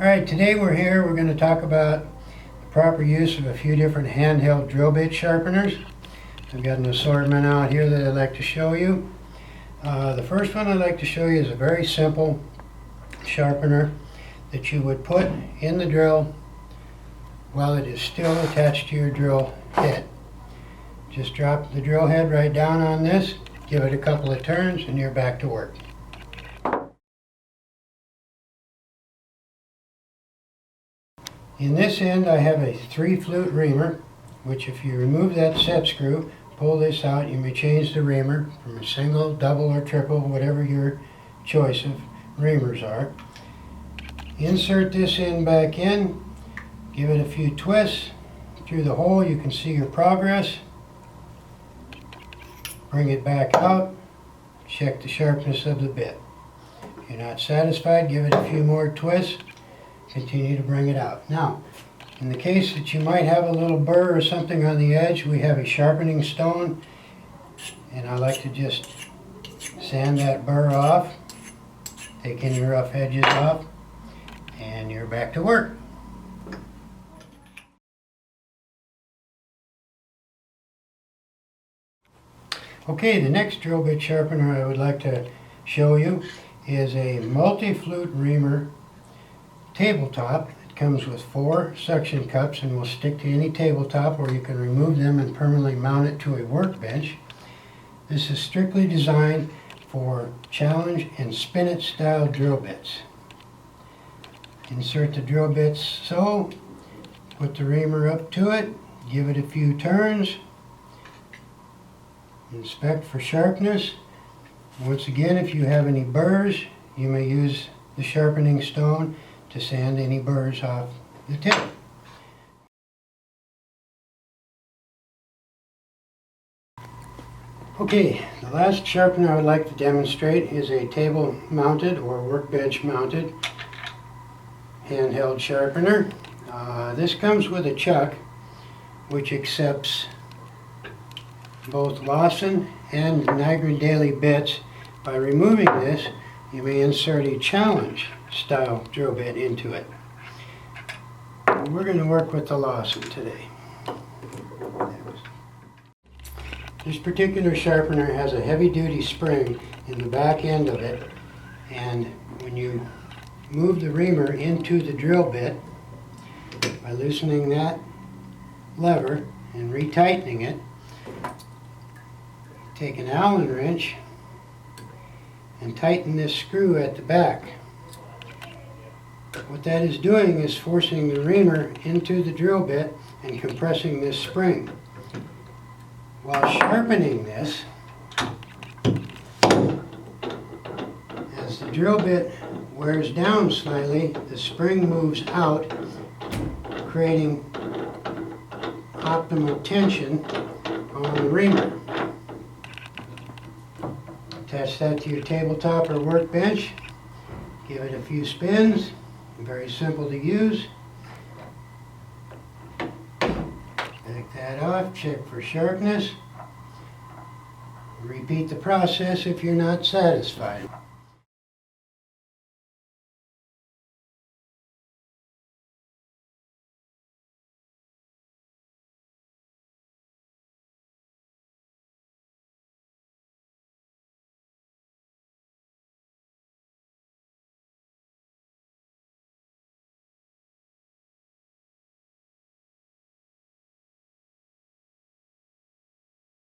Alright, today we're going to talk about the proper use of a few different handheld drill bit sharpeners. I've got an assortment out here that I'd like to show you. The first one I'd like to show you is a very simple sharpener that you would put in the drill while it is still attached to your drill head. Just drop the drill head right down on this, give it a couple of turns, and you're back to work. In this end I have a 3-flute reamer, which if you remove that set screw, pull this out, you may change the reamer from a single, double, or triple, whatever your choice of reamers are. Insert this end back in, give it a few twists. Through the hole you can see your progress. Bring it back out, check the sharpness of the bit. If you're not satisfied, give it a few more twists. Continue to bring it out. Now, in the case that you might have a little burr or something on the edge, we have a sharpening stone, and I like to just sand that burr off, take any rough edges off, and you're back to work. Okay, the next drill bit sharpener I would like to show you is a multi-flute reamer tabletop. It comes with 4 suction cups and will stick to any tabletop, or you can remove them and permanently mount it to a workbench. This is strictly designed for challenge and spin-it style drill bits. Insert the drill bits so, put the reamer up to it, give it a few turns, inspect for sharpness. Once again, if you have any burrs, you may use the sharpening stone to sand any burrs off the tip. Okay, the last sharpener I would like to demonstrate is a table mounted or workbench mounted handheld sharpener. This comes with a chuck which accepts both Lawson and Niagara Daily bits. By removing this, you may insert a challenge style drill bit into it. We're going to work with the Lawson today. This particular sharpener has a heavy-duty spring in the back end of it, and when you move the reamer into the drill bit, by loosening that lever and retightening it, take an Allen wrench and tighten this screw at the back. What that is doing is forcing the reamer into the drill bit and compressing this spring. While sharpening this, as the drill bit wears down slightly, the spring moves out, creating optimal tension on the reamer. Attach that to your tabletop or workbench, give it a few spins. Very simple to use. Take that off, check for sharpness. Repeat the process if you're not satisfied.